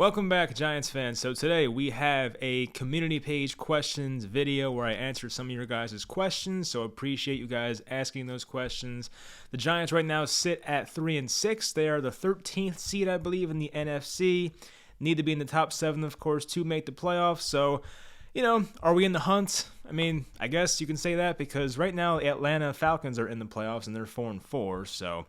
Welcome back, Giants fans. So today we have a community page questions video where I answer some of your guys' questions. So appreciate you guys asking those questions. The Giants right now sit at 3-6. They are the 13th seed, I believe, in the NFC. Need to be in the top 7, of course, to make the playoffs. So, are we in the hunt? I mean, I guess you can say that because right now the Atlanta Falcons are in the playoffs and they're 4-4. So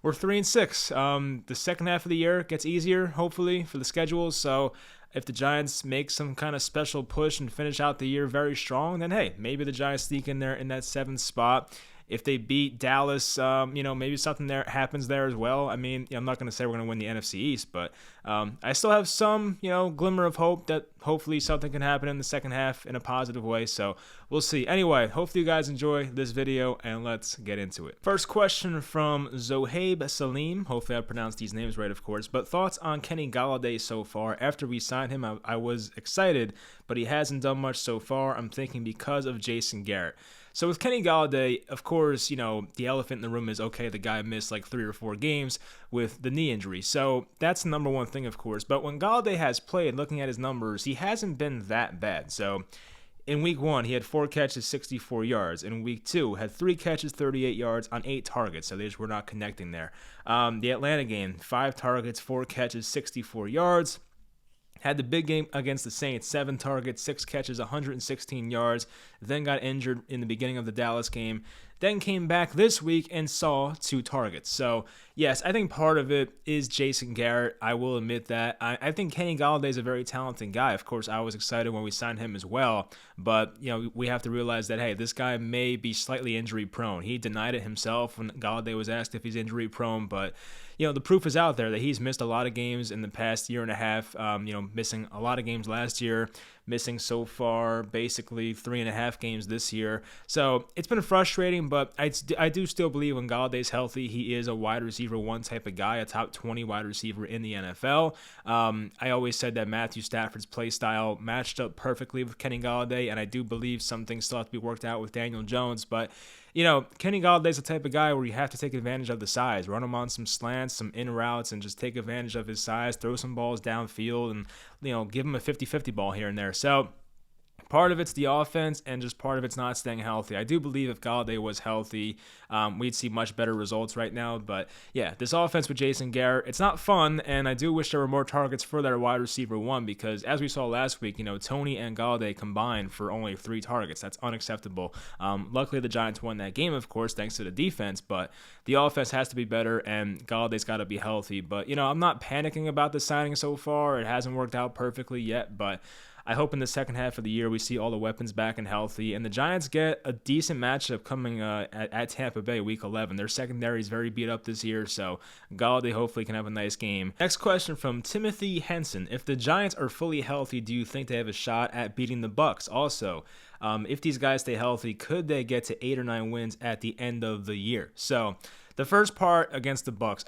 we're 3-6. The second half of the year gets easier, hopefully, for the schedule. So if the Giants make some kind of special push and finish out the year very strong, then hey, maybe the Giants sneak in there in that 7th spot. If they beat Dallas, maybe something there happens there as well. I mean, I'm not going to say we're going to win the NFC East, but I still have some, glimmer of hope that hopefully something can happen in the second half in a positive way. So we'll see. Anyway, hopefully you guys enjoy this video, and let's get into it. First question from Zohaib Salim. Hopefully I pronounced these names right, of course. But thoughts on Kenny Golladay so far? After we signed him, I was excited, but he hasn't done much so far. I'm thinking because of Jason Garrett. So with Kenny Golladay, of course, the elephant in the room is, okay, the guy missed like 3 or 4 games with the knee injury. So that's the number one thing, of course. But when Golladay has played, looking at his numbers, he hasn't been that bad. So in week 1, he had 4 catches, 64 yards. In week 2, had 3 catches, 38 yards on 8 targets. So they just were not connecting there. The Atlanta game, 5 targets, 4 catches, 64 yards. Had the big game against the Saints, 7 targets, 6 catches, 116 yards, then got injured in the beginning of the Dallas game, then came back this week and saw 2 targets. So, yes, I think part of it is Jason Garrett. I will admit that. I think Kenny Golladay is a very talented guy. Of course, I was excited when we signed him as well, but, we have to realize that, hey, this guy may be slightly injury prone. He denied it himself when Golladay was asked if he's injury prone, but the proof is out there that he's missed a lot of games in the past year and a half, missing a lot of games last year, missing so far basically 3.5 games this year. So it's been frustrating, but I do still believe when Galladay's healthy, he is a wide receiver 1 type of guy, a top 20 wide receiver in the NFL. I always said that Matthew Stafford's play style matched up perfectly with Kenny Golladay, and I do believe some things still have to be worked out with Daniel Jones, but Kenny Galladay's the type of guy where you have to take advantage of the size, run him on some slants, some in routes, and just take advantage of his size, throw some balls downfield, and, give him a 50-50 ball here and there. So part of it's the offense, and just part of it's not staying healthy. I do believe if Golladay was healthy, we'd see much better results right now. But yeah, this offense with Jason Garrett, it's not fun, and I do wish there were more targets for that wide receiver 1 because as we saw last week, Tony and Golladay combined for only 3 targets. That's unacceptable. Luckily, the Giants won that game, of course, thanks to the defense, but the offense has to be better, and Galladay's got to be healthy. But, I'm not panicking about the signing so far. It hasn't worked out perfectly yet, but I hope in the second half of the year we see all the weapons back and healthy, and the Giants get a decent matchup coming at Tampa Bay Week 11. Their secondary is very beat up this year, so Golladay hopefully can have a nice game. Next question from Timothy Henson. If the Giants are fully healthy, do you think they have a shot at beating the Bucs? Also, if these guys stay healthy, could they get to 8 or 9 wins at the end of the year? So the first part against the Bucs,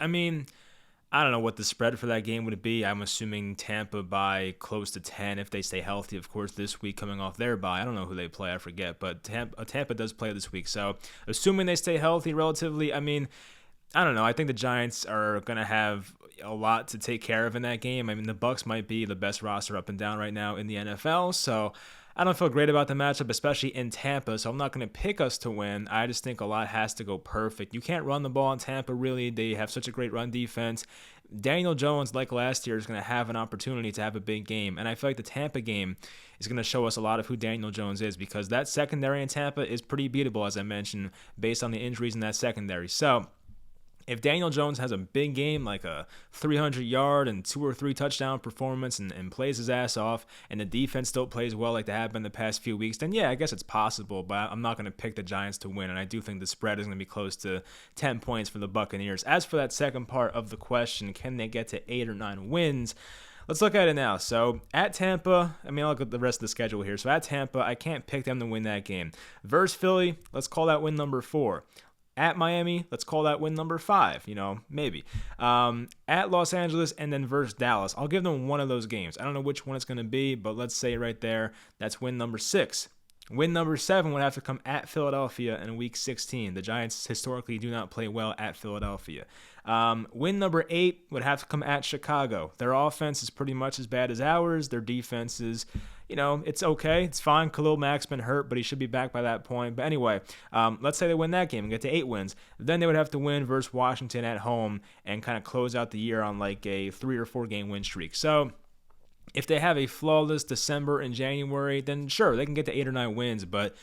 I don't know what the spread for that game would be. I'm assuming Tampa by close to 10 if they stay healthy. Of course, this week coming off their bye. I don't know who they play. I forget. But Tampa does play this week. So assuming they stay healthy relatively, I don't know. I think the Giants are going to have a lot to take care of in that game. The Bucs might be the best roster up and down right now in the NFL. So I don't feel great about the matchup, especially in Tampa, so I'm not going to pick us to win. I just think a lot has to go perfect. You can't run the ball in Tampa, really. They have such a great run defense. Daniel Jones, like last year, is going to have an opportunity to have a big game, and I feel like the Tampa game is going to show us a lot of who Daniel Jones is because that secondary in Tampa is pretty beatable, as I mentioned, based on the injuries in that secondary. So if Daniel Jones has a big game, like a 300-yard and 2 or 3 touchdown performance and plays his ass off, and the defense still plays well like they have been the past few weeks, then yeah, I guess it's possible, but I'm not going to pick the Giants to win, and I do think the spread is going to be close to 10 points for the Buccaneers. As for that second part of the question, can they get to 8 or 9 wins? Let's look at it now. So at Tampa, I'll look at the rest of the schedule here. So at Tampa, I can't pick them to win that game. Versus Philly, let's call that win number 4. At Miami, let's call that win number 5, maybe. At Los Angeles, and then versus Dallas. I'll give them one of those games. I don't know which one it's going to be, but let's say right there, that's win number 6. Win number 7 would have to come at Philadelphia in Week 16. The Giants historically do not play well at Philadelphia. Win number 8 would have to come at Chicago. Their offense is pretty much as bad as ours. Their defense is, it's okay. It's fine. Khalil Mack's been hurt, but he should be back by that point. But anyway, let's say they win that game and get to 8 wins. Then they would have to win versus Washington at home and kind of close out the year on like a 3 or 4 game win streak. So if they have a flawless December and January, then sure, they can get to 8 or 9 wins, but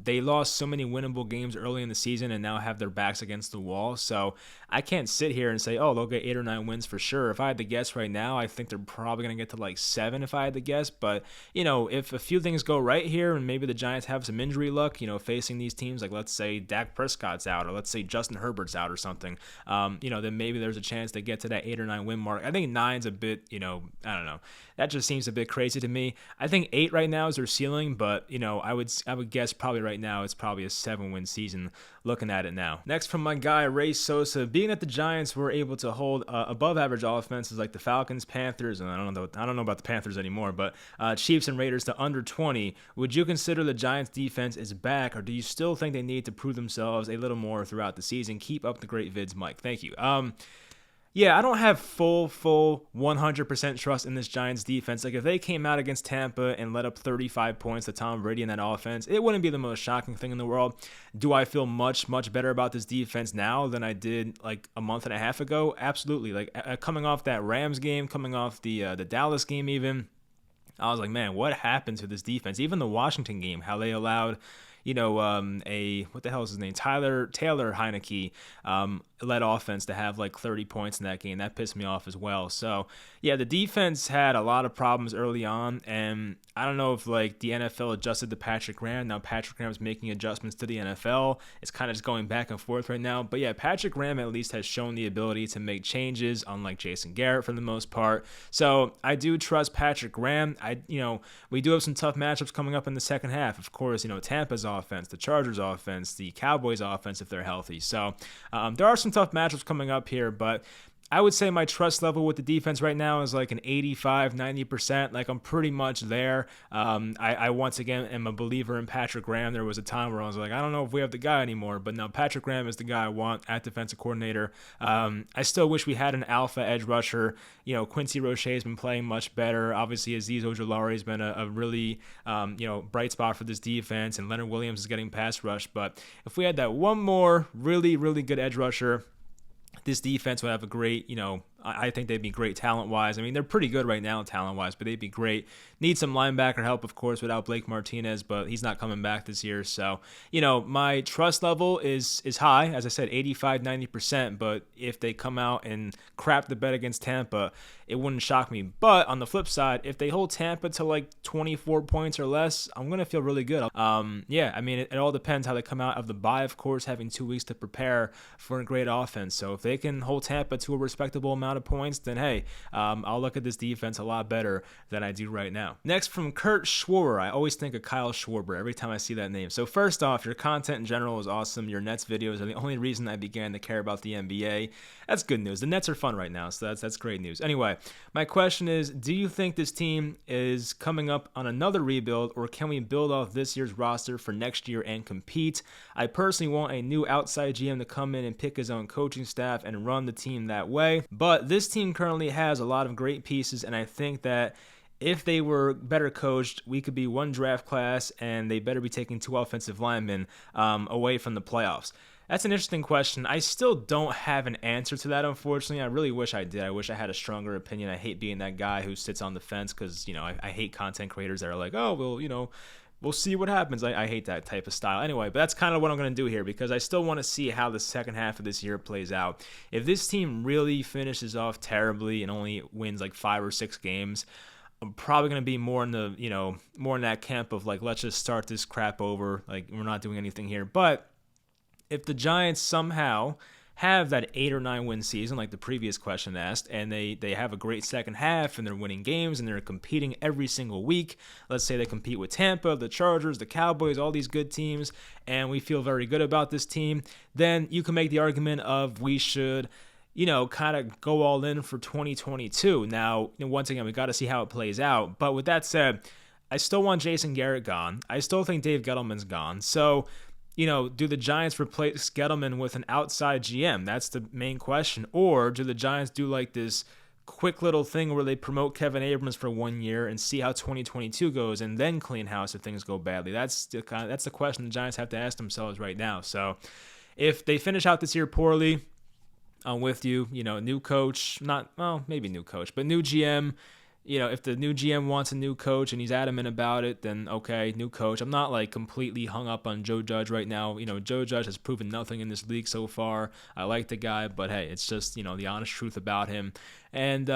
they lost so many winnable games early in the season and now have their backs against the wall. So I can't sit here and say, oh, they'll get 8 or 9 wins for sure. If I had to guess right now, I think they're probably going to get to like 7 if I had to guess. But, if a few things go right here and maybe the Giants have some injury luck, facing these teams, like let's say Dak Prescott's out or let's say Justin Herbert's out or something, then maybe there's a chance they get to that 8 or 9 win mark. I think 9's a bit, I don't know. That just seems a bit crazy to me. I think 8 right now is their ceiling, but I would guess probably right now it's probably a 7-win season looking at it now. Next from my guy Ray Sosa, being that the Giants were able to hold above average offenses like the Falcons, Panthers, and I don't know about the Panthers anymore, but Chiefs and Raiders to under 20, would you consider the Giants defense is back, or do you still think they need to prove themselves a little more throughout the season? Keep up the great vids, Mike. Thank you. Yeah, I don't have full 100% trust in this Giants defense. Like, if they came out against Tampa and let up 35 points to Tom Brady in that offense, it wouldn't be the most shocking thing in the world. Do I feel much better about this defense now than I did like a month and a half ago? Absolutely. Like, coming off that Rams game, coming off the Dallas game even, I was like, man, what happened to this defense? Even the Washington game, how they allowed what the hell is his name? Taylor Heineke led offense to have like 30 points in that game. That pissed me off as well. So yeah, the defense had a lot of problems early on, and I don't know if like the NFL adjusted to Patrick Graham. Now Patrick Graham's making adjustments to the NFL. It's kind of just going back and forth right now. But yeah, Patrick Graham at least has shown the ability to make changes, unlike Jason Garrett for the most part. So I do trust Patrick Graham. We do have some tough matchups coming up in the second half. Of course, Tampa's offense, the Chargers offense, the Cowboys offense if they're healthy. So there are some tough matchups coming up here, but I would say my trust level with the defense right now is like an 85-90%. Like, I'm pretty much there. I once again am a believer in Patrick Graham. There was a time where I was like, I don't know if we have the guy anymore, but no, Patrick Graham is the guy I want at defensive coordinator. I still wish we had an alpha edge rusher. Quincy Roche has been playing much better. Obviously, Azeez Ojulari has been a really bright spot for this defense, and Leonard Williams is getting pass rush. But if we had that one more really good edge rusher, this defense would have a great, I think they'd be great talent-wise. I mean, they're pretty good right now talent-wise, but they'd be great. Need some linebacker help, of course, without Blake Martinez, but he's not coming back this year. So, my trust level is high, as I said, 85-90%, but if they come out and crap the bed against Tampa, it wouldn't shock me. But on the flip side, if they hold Tampa to like 24 points or less, I'm going to feel really good. It all depends how they come out of the bye, of course, having 2 weeks to prepare for a great offense. So if they can hold Tampa to a respectable amount of points, then hey, I'll look at this defense a lot better than I do right now. Next from Kurt Schwarber. I always think of Kyle Schwarber every time I see that name. So first off, your content in general is awesome. Your Nets videos are the only reason I began to care about the NBA. That's good news. The Nets are fun right now, so that's great news. Anyway, my question is, do you think this team is coming up on another rebuild, or can we build off this year's roster for next year and compete? I personally want a new outside GM to come in and pick his own coaching staff and run the team that way, but this team currently has a lot of great pieces, and I think that if they were better coached, we could be one draft class, and they better be taking 2 offensive linemen away from the playoffs. That's an interesting question. I still don't have an answer to that, unfortunately. I really wish I did. I wish I had a stronger opinion. I hate being that guy who sits on the fence because, I hate content creators that are like, oh, well, we'll see what happens. I hate that type of style. Anyway, but that's kind of what I'm going to do here because I still want to see how the second half of this year plays out. If this team really finishes off terribly and only wins like 5 or 6 games, I'm probably going to be more in that camp of like, let's just start this crap over. Like, we're not doing anything here. But if the Giants somehow have that 8 or 9 win season like the previous question asked, and they have a great second half and they're winning games and they're competing every single week, let's say they compete with Tampa, the Chargers, the Cowboys, all these good teams, and we feel very good about this team, then you can make the argument of we should kind of go all in for 2022. Now, once again, we got to see how it plays out. But with that said, I still want Jason Garrett gone. I still think Dave Gettleman's gone. So, do the Giants replace Gettleman with an outside GM? That's the main question. Or do the Giants do like this quick little thing where they promote Kevin Abrams for 1 year and see how 2022 goes and then clean house if things go badly? That's the question the Giants have to ask themselves right now. So if they finish out this year poorly, I'm with you. New coach, maybe new coach, but new GM. If the new GM wants a new coach and he's adamant about it, then okay, new coach. I'm not like completely hung up on Joe Judge right now. Joe Judge has proven nothing in this league so far. I like the guy, but hey, it's just, the honest truth about him. And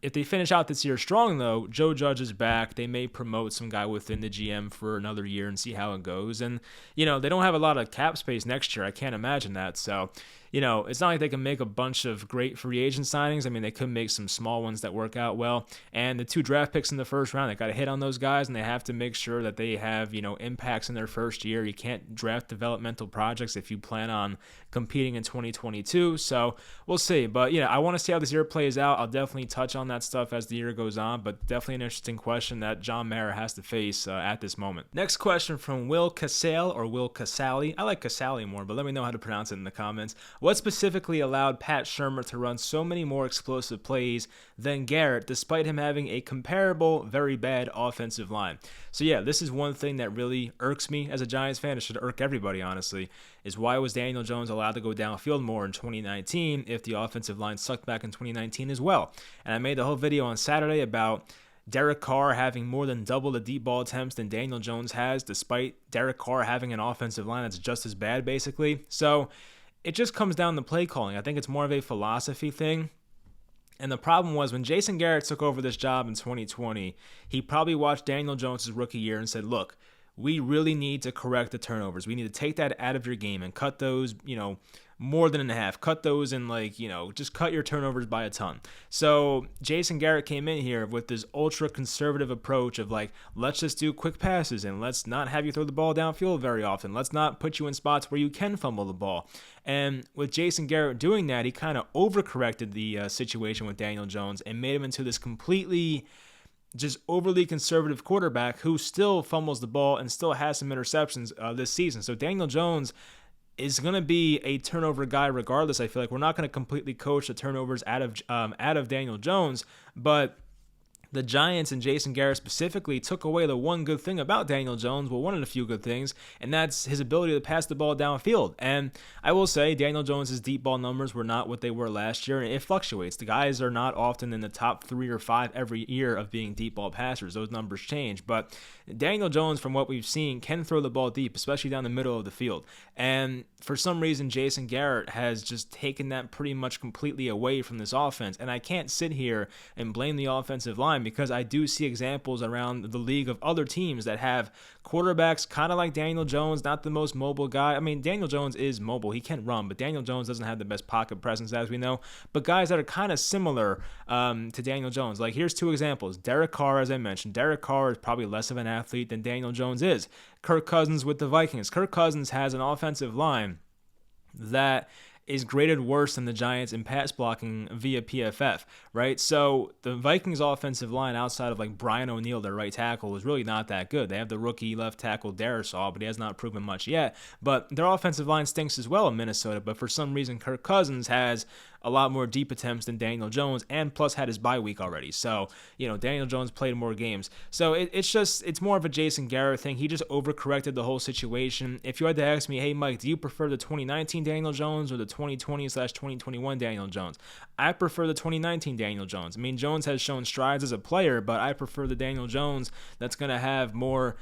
if they finish out this year strong, though, Joe Judge is back. They may promote some guy within the GM for another year and see how it goes. And, they don't have a lot of cap space next year. I can't imagine that. So, it's not like they can make a bunch of great free agent signings. I mean, they could make some small ones that work out well. And the 2 draft picks in the first round, they got to hit on those guys, and they have to make sure that they have, impacts in their first year. You can't draft developmental projects if you plan on competing in 2022. So we'll see. But, I want to see how this year plays out. I'll definitely touch on that stuff as the year goes on, but definitely an interesting question that John Mara has to face at this moment. Next question from Will Casale or Will Casale. I like Casale more, but let me know how to pronounce it in the comments. What specifically allowed Pat Shurmur to run so many more explosive plays than Garrett, despite him having a comparable, very bad offensive line? So yeah, this is one thing that really irks me as a Giants fan. It should irk everybody, honestly, is why was Daniel Jones allowed to go downfield more in 2019 if the offensive line sucked back in 2019 as well? And I made the whole video on Saturday about Derek Carr having more than double the deep ball attempts than Daniel Jones has, despite Derek Carr having an offensive line that's just as bad, basically. So it just comes down to play calling. I think it's more of a philosophy thing. And the problem was when Jason Garrett took over this job in 2020, he probably watched Daniel Jones' rookie year and said, look, we really need to correct the turnovers. We need to take that out of your game and cut those, more than in half. Cut those and just cut your turnovers by a ton. So Jason Garrett came in here with this ultra conservative approach of let's just do quick passes and let's not have you throw the ball downfield very often. Let's not put you in spots where you can fumble the ball. And with Jason Garrett doing that, he kind of overcorrected the situation with Daniel Jones and made him into this completely just overly conservative quarterback who still fumbles the ball and still has some interceptions this season. So Daniel Jones is going to be a turnover guy regardless. I feel like we're not going to completely coach the turnovers out of Daniel Jones, but the Giants and Jason Garrett specifically took away the one good thing about Daniel Jones, well, one of the few good things, and that's his ability to pass the ball downfield. And I will say Daniel Jones' deep ball numbers were not what they were last year, and it fluctuates. The guys are not often in the top 3 or 5 every year of being deep ball passers. Those numbers change, but Daniel Jones, from what we've seen, can throw the ball deep, especially down the middle of the field. And for some reason, Jason Garrett has just taken that pretty much completely away from this offense, and I can't sit here and blame the offensive line because I do see examples around the league of other teams that have quarterbacks kind of like Daniel Jones, not the most mobile guy. I mean, Daniel Jones is mobile. He can run, but Daniel Jones doesn't have the best pocket presence, as we know. But guys that are kind of similar to Daniel Jones. Here's 2 examples. Derek Carr, as I mentioned. Derek Carr is probably less of an athlete than Daniel Jones is. Kirk Cousins with the Vikings. Kirk Cousins has an offensive line that is graded worse than the Giants in pass blocking via PFF, right? So the Vikings offensive line outside of Brian O'Neill, their right tackle, is really not that good. They have the rookie left tackle Darisaw, but he has not proven much yet. But their offensive line stinks as well in Minnesota, but for some reason Kirk Cousins has a lot more deep attempts than Daniel Jones, and plus had his bye week already. So, Daniel Jones played more games. So it's more of a Jason Garrett thing. He just overcorrected the whole situation. If you had to ask me, hey, Mike, do you prefer the 2019 Daniel Jones or the 2020/2021 Daniel Jones? I prefer the 2019 Daniel Jones. I mean, Jones has shown strides as a player, but I prefer the Daniel Jones that's going to have more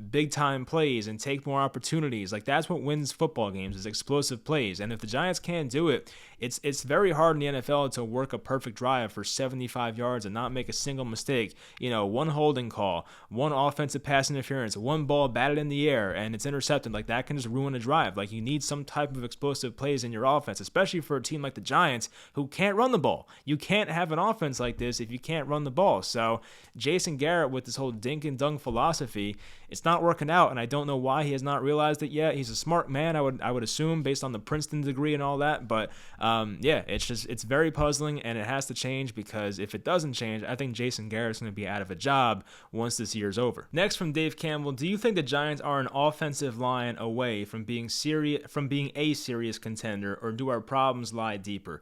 big time plays and take more opportunities. That's what wins football games, is explosive plays. And if the Giants can't do it, it's very hard in the NFL to work a perfect drive for 75 yards and not make a single mistake. One holding call, one offensive pass interference, one ball batted in the air and it's intercepted. That can just ruin a drive. You need some type of explosive plays in your offense, especially for a team like the Giants who can't run the ball. You can't have an offense like this if you can't run the ball. So Jason Garrett, with this whole dink and dunk philosophy, it's it's not working out, and I don't know why he has not realized it yet. He's a smart man, I would assume, based on the Princeton degree and all that. But yeah, it's very puzzling, and it has to change, because if it doesn't change, I think Jason Garrett's going to be out of a job once this year's over. Next from Dave Campbell: do you think the Giants are an offensive line away from being a serious contender, or do our problems lie deeper?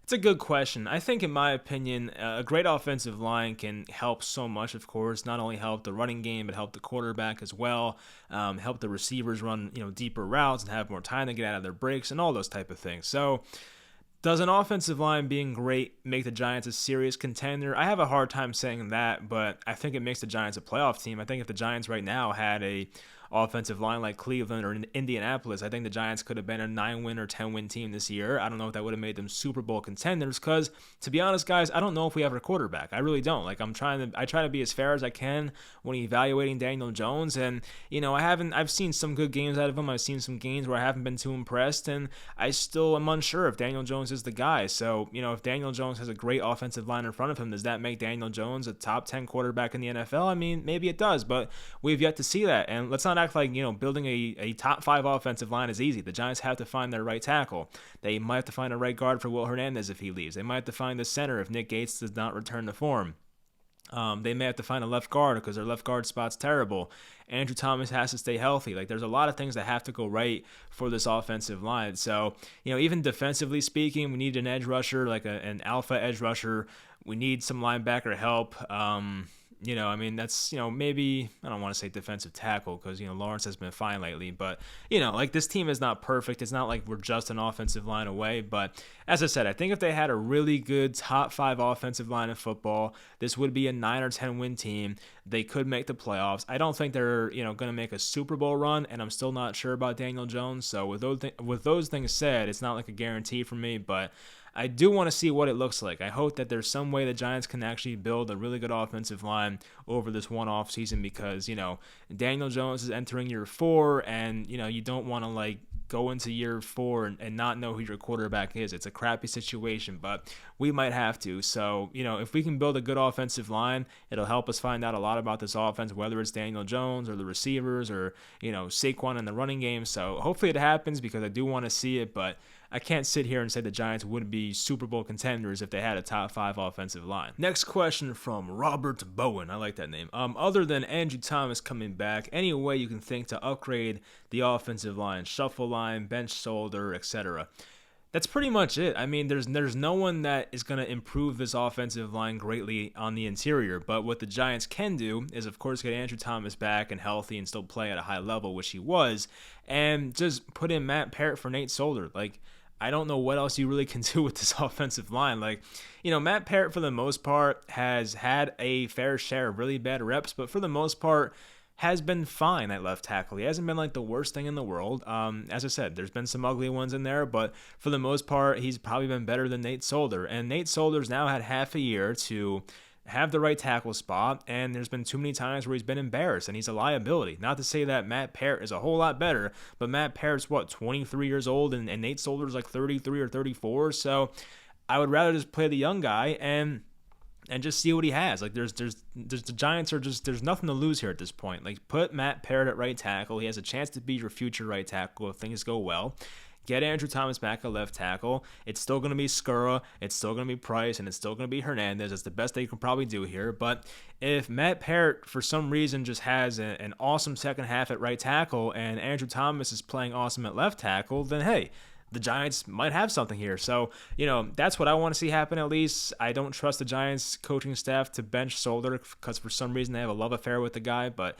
It's a good question. I think, in my opinion, a great offensive line can help so much, of course. Not only help the running game, but help the quarterback as well. Help the receivers run, deeper routes and have more time to get out of their breaks and all those type of things. So, does an offensive line being great make the Giants a serious contender? I have a hard time saying that, but I think it makes the Giants a playoff team. I think if the Giants right now had a offensive line like Cleveland or Indianapolis, I think the Giants could have been a 9-win or 10-win team this year. I don't know if that would have made them Super Bowl contenders, because, to be honest, guys, I don't know if we have a quarterback. I really don't. Like, I try to be as fair as I can when evaluating Daniel Jones, and I've seen some good games out of him. I've seen some games where I haven't been too impressed, and I still am unsure if Daniel Jones is the guy. So, if Daniel Jones has a great offensive line in front of him, does that make Daniel Jones a top 10 quarterback in the NFL? I mean, maybe it does, but we've yet to see that. And let's not act like, building a top 5 offensive line is easy. The Giants have to find their right tackle. They might have to find a right guard for Will Hernandez if he leaves. They might have to find the center if Nick Gates does not return to form. They may have to find a left guard because their left guard spot's terrible. Andrew Thomas has to stay healthy. Like, there's a lot of things that have to go right for this offensive line. So, even defensively speaking, we need an edge rusher, like an alpha edge rusher. We need some linebacker help. That's, maybe, I don't want to say defensive tackle, because, Lawrence has been fine lately, but, this team is not perfect. It's not like we're just an offensive line away, but as I said, I think if they had a really good top 5 offensive line in football, this would be a 9 or 10 win team. They could make the playoffs. I don't think they're, going to make a Super Bowl run, and I'm still not sure about Daniel Jones. So with those things said, it's not like a guarantee for me, but I do want to see what it looks like. I hope that there's some way the Giants can actually build a really good offensive line over this one off season, because, Daniel Jones is entering year 4, and, you don't want to go into year 4 and not know who your quarterback is. It's a crappy situation, but we might have to. So, if we can build a good offensive line, it'll help us find out a lot about this offense, whether it's Daniel Jones or the receivers or, Saquon in the running game. So hopefully it happens, because I do want to see it, but I can't sit here and say the Giants would be Super Bowl contenders if they had a top 5 offensive line. Next question from Robert Bowen. I like that name. Other than Andrew Thomas coming back, any way you can think to upgrade the offensive line, shuffle line, bench shoulder, etc.? That's pretty much it. I mean, there's no one that is going to improve this offensive line greatly on the interior, but what the Giants can do is, of course, get Andrew Thomas back and healthy and still play at a high level, which he was, and just put in Matt Parrott for Nate Solder. I don't know what else you really can do with this offensive line. Matt Parrott, for the most part, has had a fair share of really bad reps, but for the most part, has been fine at left tackle. He hasn't been the worst thing in the world. As I said, there's been some ugly ones in there, but for the most part, he's probably been better than Nate Solder. And Nate Solder's now had half a year to have the right tackle spot, and there's been too many times where he's been embarrassed, and he's a liability. Not to say that Matt Parrott is a whole lot better, but Matt Parrott's, 23 years old, and Nate Solder's 33 or 34, so I would rather just play the young guy and just see what he has. The Giants are just, there's nothing to lose here at this point. Put Matt Parrott at right tackle. He has a chance to be your future right tackle if things go well. Get Andrew Thomas back at left tackle. It's still going to be Skura, it's still going to be Price, and it's still going to be Hernandez. It's the best they can probably do here. But if Matt Parrott, for some reason, just has an awesome second half at right tackle and Andrew Thomas is playing awesome at left tackle, then hey, the Giants might have something here. So, that's what I want to see happen at least. I don't trust the Giants coaching staff to bench Solder because for some reason they have a love affair with the guy. But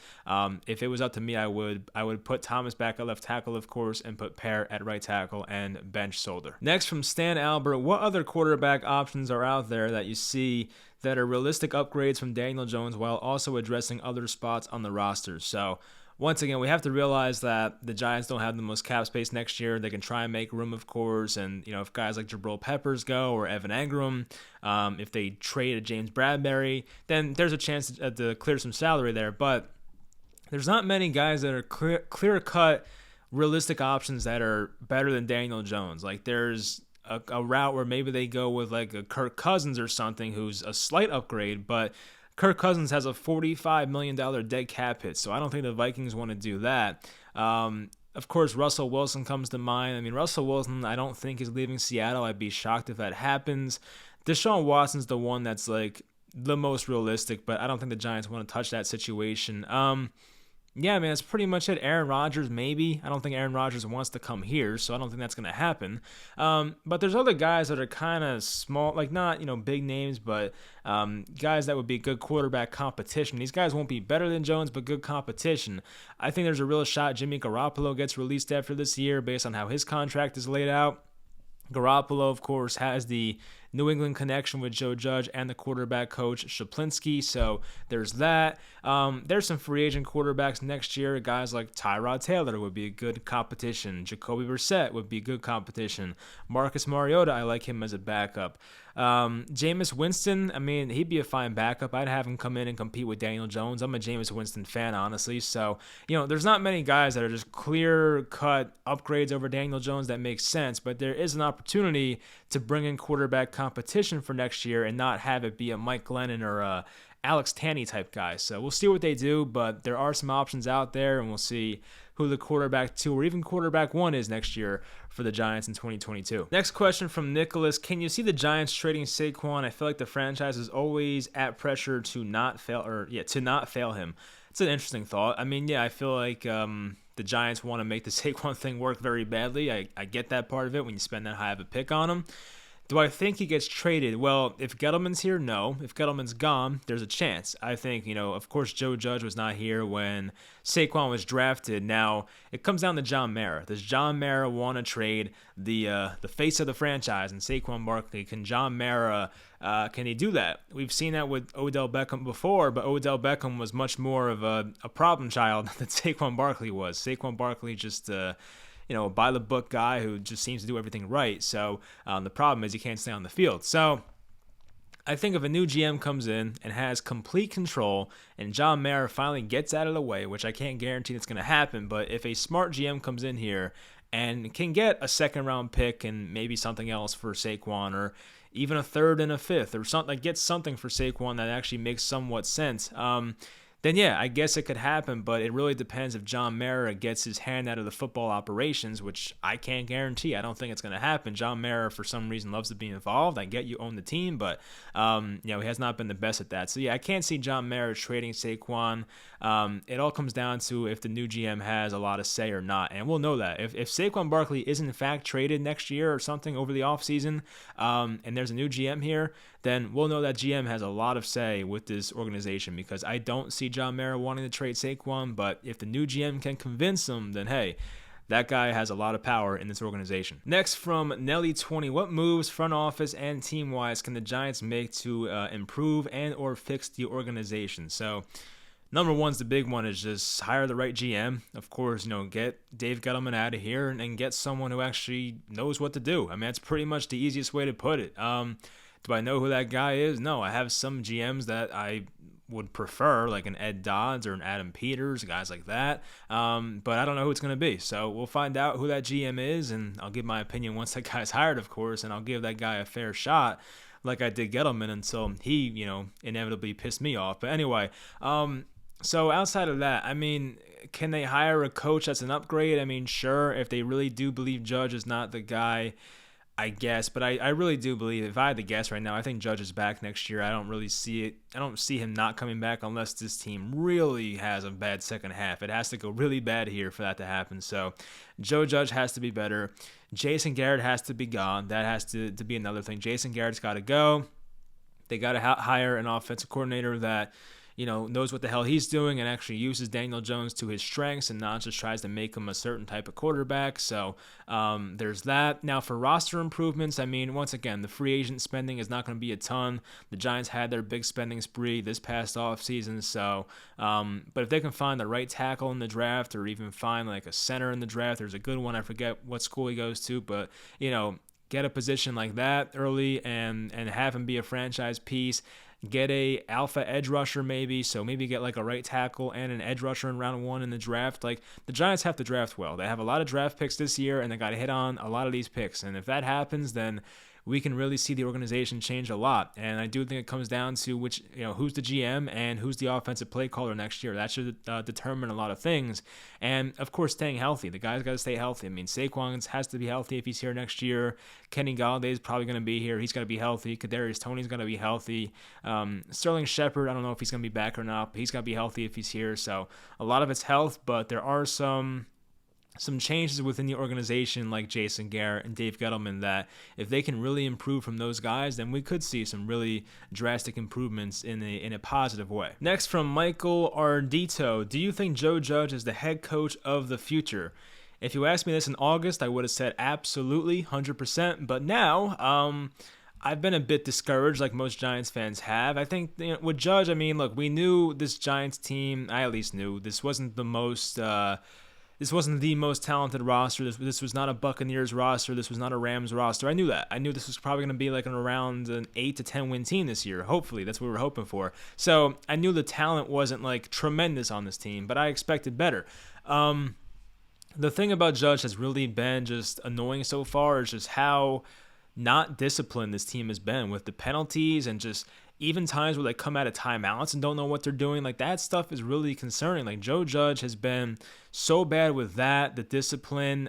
if it was up to me, I would put Thomas back at left tackle, of course, and put Parrott at right tackle and bench Solder. Next from Stan Albert, what other quarterback options are out there that you see that are realistic upgrades from Daniel Jones while also addressing other spots on the roster? So, once again, we have to realize that the Giants don't have the most cap space next year. They can try and make room, of course, and if guys like Jabril Peppers go or Evan Engram, if they trade a James Bradbury, then there's a chance to clear some salary there. But there's not many guys that are clear-cut, realistic options that are better than Daniel Jones. There's a route where maybe they go with a Kirk Cousins or something who's a slight upgrade, but Kirk Cousins has a $45 million dead cap hit, so I don't think the Vikings want to do that. Of course, Russell Wilson comes to mind. I mean, Russell Wilson, I don't think is leaving Seattle. I'd be shocked if that happens. Deshaun Watson's the one that's like the most realistic, but I don't think the Giants want to touch that situation. Yeah, I mean, that's pretty much it. Aaron Rodgers, maybe. I don't think Aaron Rodgers wants to come here, so I don't think that's going to happen. But there's other guys that are kind of small, like not, big names, but guys that would be good quarterback competition. These guys won't be better than Jones, but good competition. I think there's a real shot Jimmy Garoppolo gets released after this year based on how his contract is laid out. Garoppolo, of course, has the New England connection with Joe Judge and the quarterback coach Shaplinski, so there's that. There's some free agent quarterbacks next year. Guys like Tyrod Taylor would be a good competition. Jacoby Brissett would be good competition. Marcus Mariota, I like him as a backup. Jameis Winston, I mean, he'd be a fine backup. I'd have him come in and compete with Daniel Jones. I'm a Jameis Winston fan, honestly. So, there's not many guys that are just clear-cut upgrades over Daniel Jones that make sense, but there is an opportunity to bring in quarterback competition for next year and not have it be a Mike Glennon or a Alex Tanney type guy. So we'll see what they do, but there are some options out there, and we'll see who the quarterback 2 or even quarterback 1 is next year for the Giants in 2022. Next question from Nicholas. Can you see the Giants trading Saquon? I feel like the franchise is always at pressure to not fail him. It's an interesting thought. I mean, yeah, I feel like the Giants want to make the Saquon thing work very badly. I get that part of it when you spend that high of a pick on him. Do I think he gets traded? Well, if Gettleman's here, no. If Gettleman's gone, there's a chance. I think, of course, Joe Judge was not here when Saquon was drafted. Now, it comes down to John Mara. Does John Mara want to trade the face of the franchise and Saquon Barkley? Can John Mara, can he do that? We've seen that with Odell Beckham before, but Odell Beckham was much more of a problem child than Saquon Barkley was. Saquon Barkley just... by the book guy who just seems to do everything right. So the problem is he can't stay on the field. So I think if a new GM comes in and has complete control and John Mara finally gets out of the way, which I can't guarantee that's going to happen, but if a smart GM comes in here and can get a second round pick and maybe something else for Saquon or even a third and a fifth or something, gets something for Saquon that actually makes somewhat sense, then yeah, I guess it could happen, but it really depends if John Mara gets his hand out of the football operations, which I can't guarantee. I don't think it's going to happen. John Mara, for some reason, loves to be involved. I get you own the team, but he has not been the best at that. So yeah, I can't see John Mara trading Saquon. It all comes down to if the new GM has a lot of say or not, and we'll know that. If Saquon Barkley is in fact traded next year or something over the offseason, and there's a new GM here, then we'll know that GM has a lot of say with this organization, because I don't see John Mara wanting to trade Saquon, but if the new GM can convince him, then hey, that guy has a lot of power in this organization. Next from Nelly20, what moves, front office and team-wise, can the Giants make to improve and or fix the organization? So number one's the big one, is just hire the right GM. Of course, get Dave Gettleman out of here and get someone who actually knows what to do. I mean, that's pretty much the easiest way to put it. Do I know who that guy is? No, I have some GMs that I would prefer, like an Ed Dodds or an Adam Peters, guys like that. But I don't know who it's going to be. So we'll find out who that GM is, and I'll give my opinion once that guy's hired, of course, and I'll give that guy a fair shot like I did Gettleman until he, inevitably pissed me off. But anyway, so outside of that, I mean, can they hire a coach that's an upgrade? I mean, sure, if they really do believe Judge is not the guy, I guess, but I really do believe, if I had to guess right now, I think Judge is back next year. I don't really see it. I don't see him not coming back unless this team really has a bad second half. It has to go really bad here for that to happen. So Joe Judge has to be better. Jason Garrett has to be gone. That has to be another thing. Jason Garrett's got to go. They got to hire an offensive coordinator that knows what the hell he's doing and actually uses Daniel Jones to his strengths and not just tries to make him a certain type of quarterback. So there's that. Now for roster improvements, I mean, once again, the free agent spending is not going to be a ton. The Giants had their big spending spree this past offseason. So, but if they can find the right tackle in the draft or even find like a center in the draft, there's a good one. I forget what school he goes to, but get a position like that early and have him be a franchise piece. Get a alpha edge rusher maybe, so maybe get like a right tackle and an edge rusher in round 1 in the draft. Like, the Giants have to draft well. They have a lot of draft picks this year, and they got to hit on a lot of these picks. And if that happens, then we can really see the organization change a lot. And I do think it comes down to who's the GM and who's the offensive play caller next year. That should determine a lot of things. And of course, staying healthy. The guy's got to stay healthy. I mean, Saquon has to be healthy if he's here next year. Kenny Golladay is probably going to be here. He's got to be healthy. Kadarius Toney's going to be healthy. Sterling Shepard, I don't know if he's going to be back or not, but he's got to be healthy if he's here. So a lot of it's health, but there are some changes within the organization like Jason Garrett and Dave Gettleman that if they can really improve from those guys, then we could see some really drastic improvements in a positive way. Next, from Michael Ardito, do you think Joe Judge is the head coach of the future? If you asked me this in August, I would have said absolutely, 100%. But now, I've been a bit discouraged, like most Giants fans have. I think with Judge, I mean, look, we knew this Giants team. I at least knew this wasn't the most. This wasn't the most talented roster. This was not a Buccaneers roster. This was not a Rams roster. I knew that. I knew this was probably going to be like around an 8 to 10 win team this year. Hopefully, that's what we were hoping for. So I knew the talent wasn't like tremendous on this team, but I expected better. The thing about Judge has really been just annoying so far is just how not disciplined this team has been with the penalties and just even times where they come out of timeouts and don't know what they're doing. Like, that stuff is really concerning. Like, Joe Judge has been so bad with that, the discipline,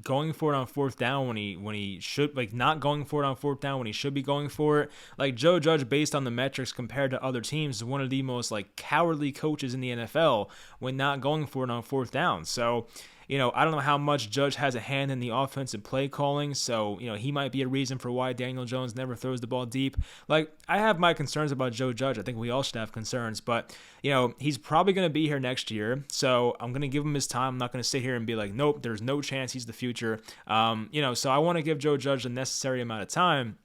going for it on fourth down when he should, like, not going for it on fourth down when he should be going for it. Like, Joe Judge, based on the metrics compared to other teams, is one of the most, like, cowardly coaches in the NFL when not going for it on fourth down. So, I don't know how much Judge has a hand in the offensive play calling, so, he might be a reason for why Daniel Jones never throws the ball deep. Like, I have my concerns about Joe Judge. I think we all should have concerns, but, he's probably going to be here next year, so I'm going to give him his time. I'm not going to sit here and be like, nope, there's no chance he's the future. So I want to give Joe Judge the necessary amount of time,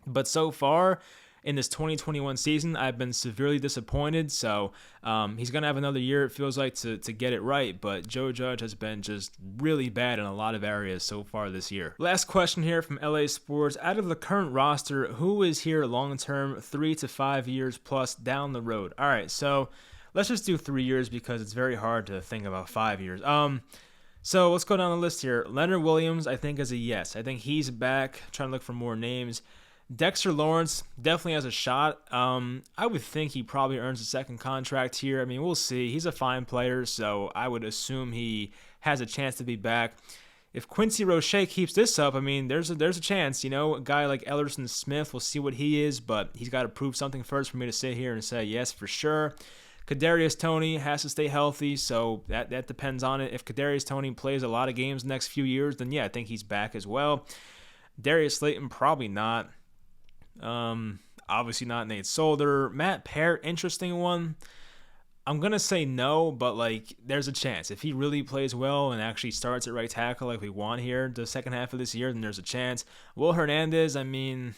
but so far in this 2021 season, I've been severely disappointed. So he's going to have another year, it feels like, to get it right. But Joe Judge has been just really bad in a lot of areas so far this year. Last question here from LA Sports. Out of the current roster, who is here long-term, 3 to 5 years plus down the road? All right, so let's just do 3 years because it's very hard to think about 5 years. So let's go down the list here. Leonard Williams, I think, is a yes. I think he's back. I'm trying to look for more names. Dexter Lawrence definitely has a shot. I would think he probably earns a second contract here. I mean, we'll see. He's a fine player, so I would assume he has a chance to be back. If Quincy Roche keeps this up, I mean, there's a chance. A guy like Ellerson Smith, we'll see what he is, but he's got to prove something first for me to sit here and say yes for sure. Kadarius Toney has to stay healthy, so that depends on it. If Kadarius Toney plays a lot of games the next few years, then yeah, I think he's back as well. Darius Slayton, probably not. Obviously not Nate Solder. Matt Peart, interesting one. I'm going to say no, but there's a chance. If he really plays well and actually starts at right tackle like we want here the second half of this year, then there's a chance. Will Hernandez, I mean,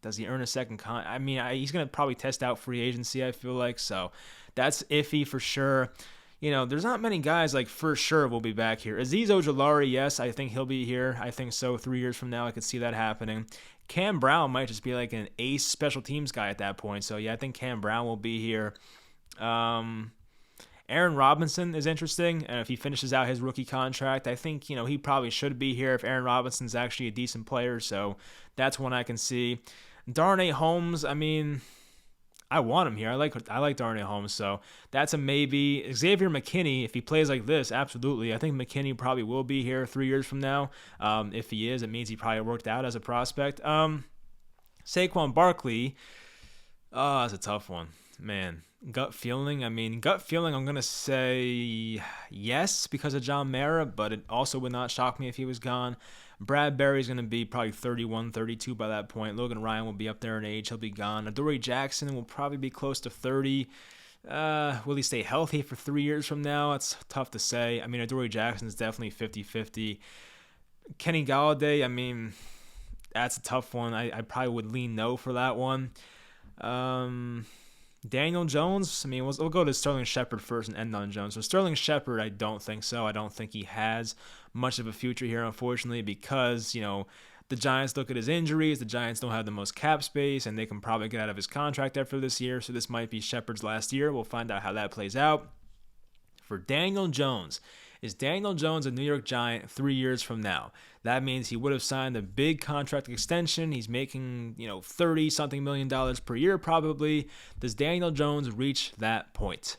does he earn a second he's going to probably test out free agency, I feel like, so that's iffy for sure. There's not many guys for sure will be back here. Azeez Ojulari, yes, I think he'll be here. I think so. 3 years from now, I could see that happening. Cam Brown might just be an ace special teams guy at that point. So, yeah, I think Cam Brown will be here. Aaron Robinson is interesting. And if he finishes out his rookie contract, I think, he probably should be here if Aaron Robinson's actually a decent player. So that's one I can see. Darnay Holmes, I mean, I want him here. I like Darnay Holmes, so that's a maybe. Xavier McKinney, if he plays like this, absolutely. I think McKinney probably will be here 3 years from now. If he is, it means he probably worked out as a prospect. Saquon Barkley, that's a tough one, man. Gut feeling, I'm going to say yes because of John Mara, but it also would not shock me if he was gone. Brad Berry's going to be probably 31, 32 by that point. Logan Ryan will be up there in age. He'll be gone. Adoree Jackson will probably be close to 30. Will he stay healthy for 3 years from now? It's tough to say. I mean, Adoree Jackson is definitely 50-50. Kenny Golladay, that's a tough one. I probably would lean no for that one. Daniel Jones, we'll go to Sterling Shepard first and end on Jones. So Sterling Shepard, I don't think so. I don't think he has much of a future here, unfortunately, because, the Giants look at his injuries. The Giants don't have the most cap space, and they can probably get out of his contract after this year. So this might be Shepard's last year. We'll find out how that plays out. For Daniel Jones, Is Daniel Jones a New York Giant 3 years from now? That means he would have signed a big contract extension. He's making, 30 something million dollars per year probably. Does Daniel Jones reach that point?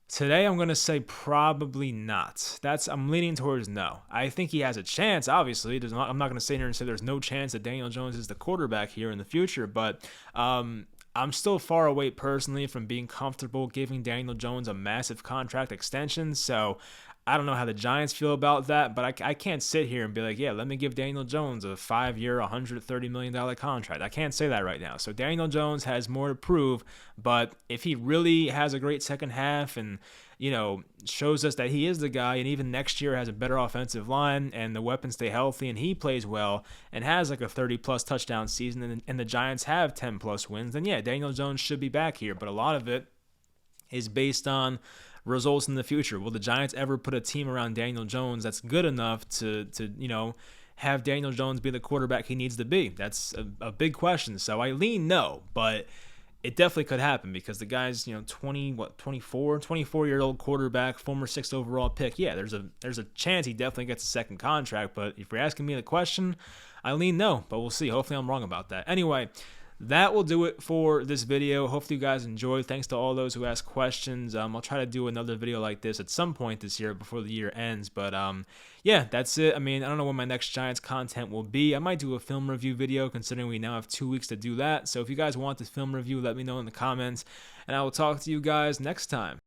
Today, I'm going to say probably not. I'm leaning towards no. I think he has a chance, obviously. I'm not going to sit here and say there's no chance that Daniel Jones is the quarterback here in the future, but I'm still far away personally from being comfortable giving Daniel Jones a massive contract extension, so I don't know how the Giants feel about that, but I can't sit here and be like, yeah, let me give Daniel Jones a 5-year, $130 million contract. I can't say that right now. So Daniel Jones has more to prove, but if he really has a great second half and, shows us that he is the guy, and even next year has a better offensive line and the weapons stay healthy and he plays well and has like a 30-plus touchdown season and the Giants have 10-plus wins, then yeah, Daniel Jones should be back here. But a lot of it is based on results in the future. Will the Giants ever put a team around Daniel Jones that's good enough to have Daniel Jones be the quarterback he needs to be? That's a big question. So I lean no, but it definitely could happen because the guy's 24-year-old quarterback, former 6th overall pick. Yeah, there's a chance he definitely gets a second contract, but if you're asking me the question, I lean no, but we'll see. Hopefully I'm wrong about that. Anyway, that will do it for this video. Hopefully you guys enjoyed. Thanks to all those who asked questions. I'll try to do another video like this at some point this year before the year ends. But yeah, that's it. I don't know when my next Giants content will be. I might do a film review video considering we now have 2 weeks to do that. So if you guys want this film review, let me know in the comments. And I will talk to you guys next time.